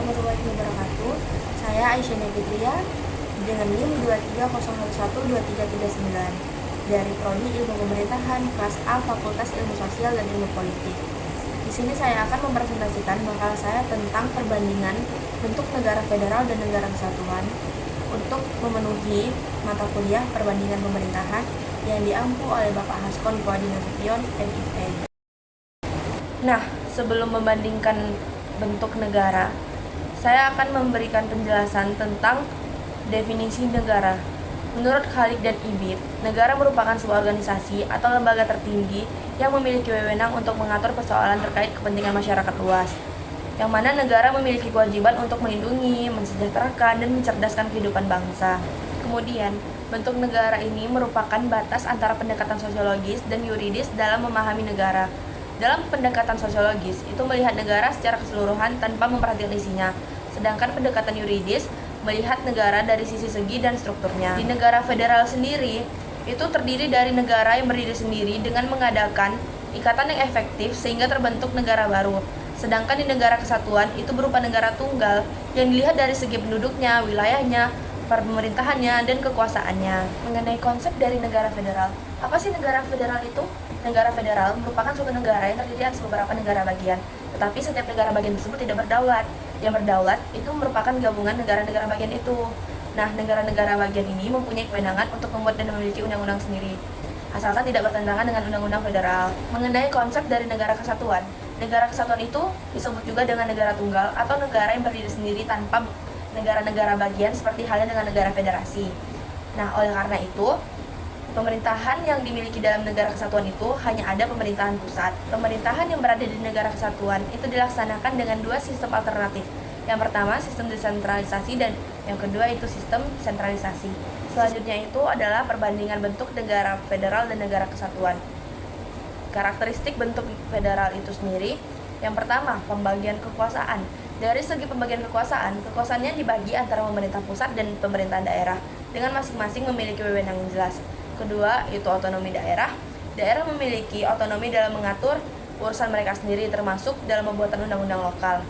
warahmatullahi wabarakatuh. Saya Aisyah Fitria dengan NIM 230112339 dari Prodi Ilmu Pemerintahan kelas A Fakultas Ilmu Sosial dan Ilmu Politik. Di sini saya akan mempresentasikan makalah saya tentang perbandingan bentuk negara federal dan negara kesatuan untuk memenuhi mata kuliah perbandingan pemerintahan yang diampu oleh Bapak Haskon Fuadi Nasution, MIP. Nah, sebelum membandingkan bentuk negara, saya akan memberikan penjelasan tentang definisi negara. Menurut Khalid dan Ibid, negara merupakan sebuah organisasi atau lembaga tertinggi yang memiliki wewenang untuk mengatur persoalan terkait kepentingan masyarakat luas, yang mana negara memiliki kewajiban untuk melindungi, mensejahterakan, dan mencerdaskan kehidupan bangsa. Kemudian, bentuk negara ini merupakan batas antara pendekatan sosiologis dan yuridis dalam memahami negara. Dalam pendekatan sosiologis, itu melihat negara secara keseluruhan tanpa memperhatikan isinya, sedangkan pendekatan yuridis melihat negara dari sisi segi dan strukturnya. Di negara federal sendiri, itu terdiri dari negara yang berdiri sendiri dengan mengadakan ikatan yang efektif sehingga terbentuk negara baru. Sedangkan di negara kesatuan, itu berupa negara tunggal yang dilihat dari segi penduduknya, wilayahnya, pemerintahannya, dan kekuasaannya. Mengenai konsep dari negara federal, apa sih negara federal itu? Negara federal merupakan suatu negara yang terdiri atas beberapa negara bagian, tetapi setiap negara bagian tersebut tidak berdaulat. Yang berdaulat itu merupakan gabungan negara-negara bagian itu. Nah, negara-negara bagian ini mempunyai kewenangan untuk membuat dan memiliki undang-undang sendiri, asalkan tidak bertentangan dengan undang-undang federal. Mengenai konsep dari negara kesatuan itu disebut juga dengan negara tunggal atau negara yang berdiri sendiri tanpa negara-negara bagian seperti halnya dengan negara federasi. Nah, oleh karena itu, pemerintahan yang dimiliki dalam negara kesatuan itu hanya ada pemerintahan pusat. Pemerintahan yang berada di negara kesatuan itu dilaksanakan dengan dua sistem alternatif. Yang pertama, sistem desentralisasi, dan yang kedua itu sistem sentralisasi. Selanjutnya itu adalah perbandingan bentuk negara federal dan negara kesatuan. Karakteristik bentuk federal itu sendiri, yang pertama, pembagian kekuasaan. Dari segi pembagian kekuasaannya dibagi antara pemerintah pusat dan pemerintahan daerah, dengan masing-masing memiliki wewenang yang jelas. Kedua, itu otonomi daerah. Daerah memiliki otonomi dalam mengatur urusan mereka sendiri, termasuk dalam pembuatan undang-undang lokal.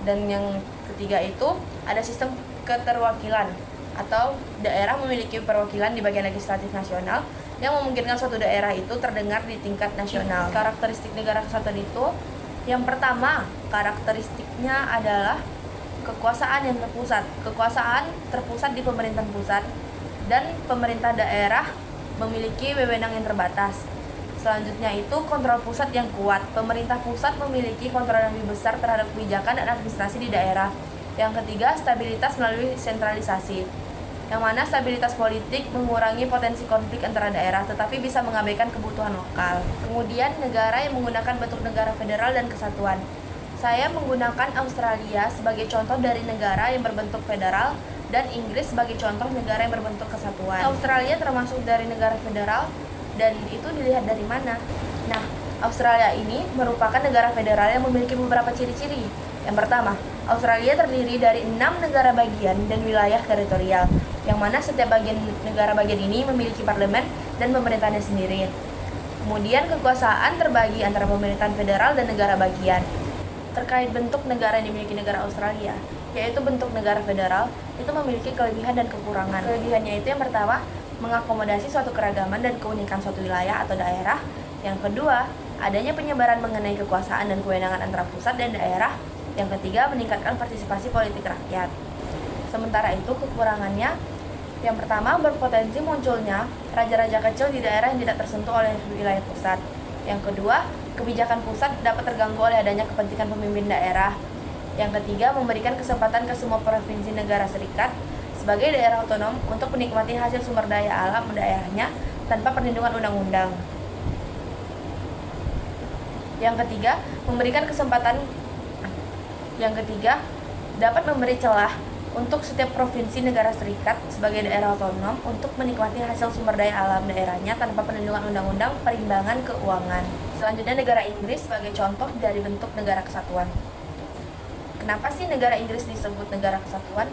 Dan yang ketiga itu ada sistem keterwakilan, atau daerah memiliki perwakilan di bagian legislatif nasional yang memungkinkan suatu daerah itu terdengar di tingkat nasional. Karakteristik negara kesatuan itu, yang pertama, karakteristiknya adalah kekuasaan yang terpusat. Kekuasaan terpusat di pemerintahan pusat, dan pemerintah daerah memiliki wewenang yang terbatas. Selanjutnya itu kontrol pusat yang kuat. Pemerintah pusat memiliki kontrol yang lebih besar terhadap kebijakan dan administrasi di daerah. Yang ketiga, stabilitas melalui sentralisasi, yang mana stabilitas politik mengurangi potensi konflik antara daerah tetapi bisa mengabaikan kebutuhan lokal. Kemudian, negara yang menggunakan bentuk negara federal dan kesatuan. Saya menggunakan Australia sebagai contoh dari negara yang berbentuk federal dan Inggris sebagai contoh negara yang berbentuk kesatuan. Australia termasuk dari negara federal, dan itu dilihat dari mana? Nah, Australia ini merupakan negara federal yang memiliki beberapa ciri-ciri. Yang pertama, Australia terdiri dari 6 negara bagian dan wilayah teritorial, yang mana setiap negara bagian ini memiliki parlemen dan pemerintahannya sendiri. Kemudian, kekuasaan terbagi antara pemerintahan federal dan negara bagian. Terkait bentuk negara yang dimiliki negara Australia, yaitu bentuk negara federal, itu memiliki kelebihan dan kekurangan. Kelebihannya itu yang pertama, mengakomodasi suatu keragaman dan keunikan suatu wilayah atau daerah. Yang kedua, adanya penyebaran mengenai kekuasaan dan kewenangan antara pusat dan daerah. Yang ketiga, meningkatkan partisipasi politik rakyat. Sementara itu, kekurangannya, yang pertama, berpotensi munculnya raja-raja kecil di daerah yang tidak tersentuh oleh wilayah pusat. Yang kedua, kebijakan pusat dapat terganggu oleh adanya kepentingan pemimpin daerah. Yang ketiga, memberikan kesempatan ke semua provinsi negara serikat sebagai daerah otonom untuk menikmati hasil sumber daya alam daerahnya tanpa perlindungan undang-undang. Yang ketiga, dapat memberi celah untuk setiap provinsi negara serikat sebagai daerah otonom untuk menikmati hasil sumber daya alam daerahnya tanpa perlindungan undang-undang perimbangan keuangan. Selanjutnya, negara Inggris sebagai contoh dari bentuk negara kesatuan. Kenapa sih negara Inggris disebut negara kesatuan?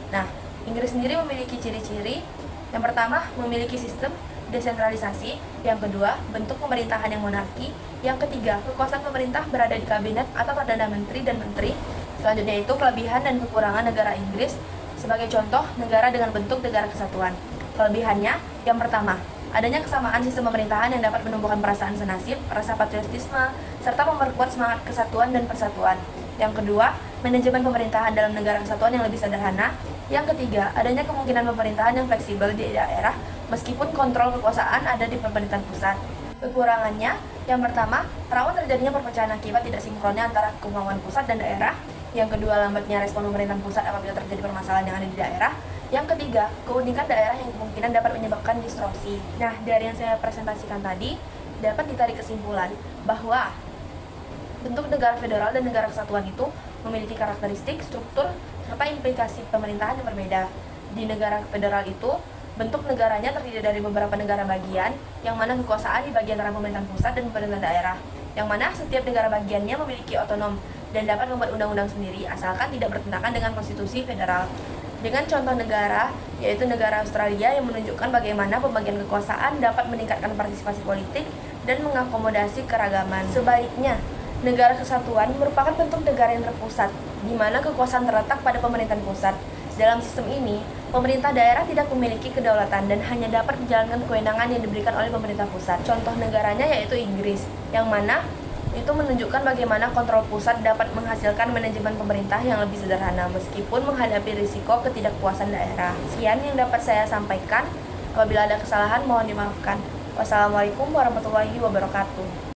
Nah, Inggris sendiri memiliki ciri-ciri. Yang pertama, memiliki sistem desentralisasi. Yang kedua, bentuk pemerintahan yang monarki. Yang ketiga, kekuasaan pemerintah berada di kabinet atau perdana menteri dan menteri. Selanjutnya itu kelebihan dan kekurangan negara Inggris. Sebagai contoh, negara dengan bentuk negara kesatuan. Kelebihannya, yang pertama, adanya kesamaan sistem pemerintahan yang dapat menumbuhkan perasaan senasib, rasa patriotisme, serta memperkuat semangat kesatuan dan persatuan. Yang kedua, manajemen pemerintahan dalam negara kesatuan yang lebih sederhana. Yang ketiga, adanya kemungkinan pemerintahan yang fleksibel di daerah, meskipun kontrol kekuasaan ada di pemerintahan pusat. Kekurangannya, yang pertama, rawan terjadinya perpecahan akibat tidak sinkronnya antara kemauan pusat dan daerah. Yang kedua, lambatnya respon pemerintahan pusat apabila terjadi permasalahan yang ada di daerah. Yang ketiga, keunikan daerah yang kemungkinan dapat menyebabkan distorsi. Nah, dari yang saya presentasikan tadi, dapat ditarik kesimpulan bahwa bentuk negara federal dan negara kesatuan itu memiliki karakteristik, struktur, serta implikasi pemerintahan yang berbeda. Di negara federal itu, bentuk negaranya terdiri dari beberapa negara bagian, yang mana kekuasaan dibagi antara pemerintahan pusat dan pemerintahan daerah, yang mana setiap negara bagiannya memiliki otonom dan dapat membuat undang-undang sendiri asalkan tidak bertentangan dengan konstitusi federal. Dengan contoh negara, yaitu negara Australia yang menunjukkan bagaimana pembagian kekuasaan dapat meningkatkan partisipasi politik dan mengakomodasi keragaman. Sebaliknya, negara kesatuan merupakan bentuk negara yang terpusat, di mana kekuasaan terletak pada pemerintahan pusat. Dalam sistem ini, pemerintah daerah tidak memiliki kedaulatan dan hanya dapat menjalankan kewenangan yang diberikan oleh pemerintah pusat. Contoh negaranya yaitu Inggris, yang mana itu menunjukkan bagaimana kontrol pusat dapat menghasilkan manajemen pemerintah yang lebih sederhana meskipun menghadapi risiko ketidakpuasan daerah. Sekian yang dapat saya sampaikan. Apabila ada kesalahan mohon dimaafkan. Wassalamualaikum warahmatullahi wabarakatuh.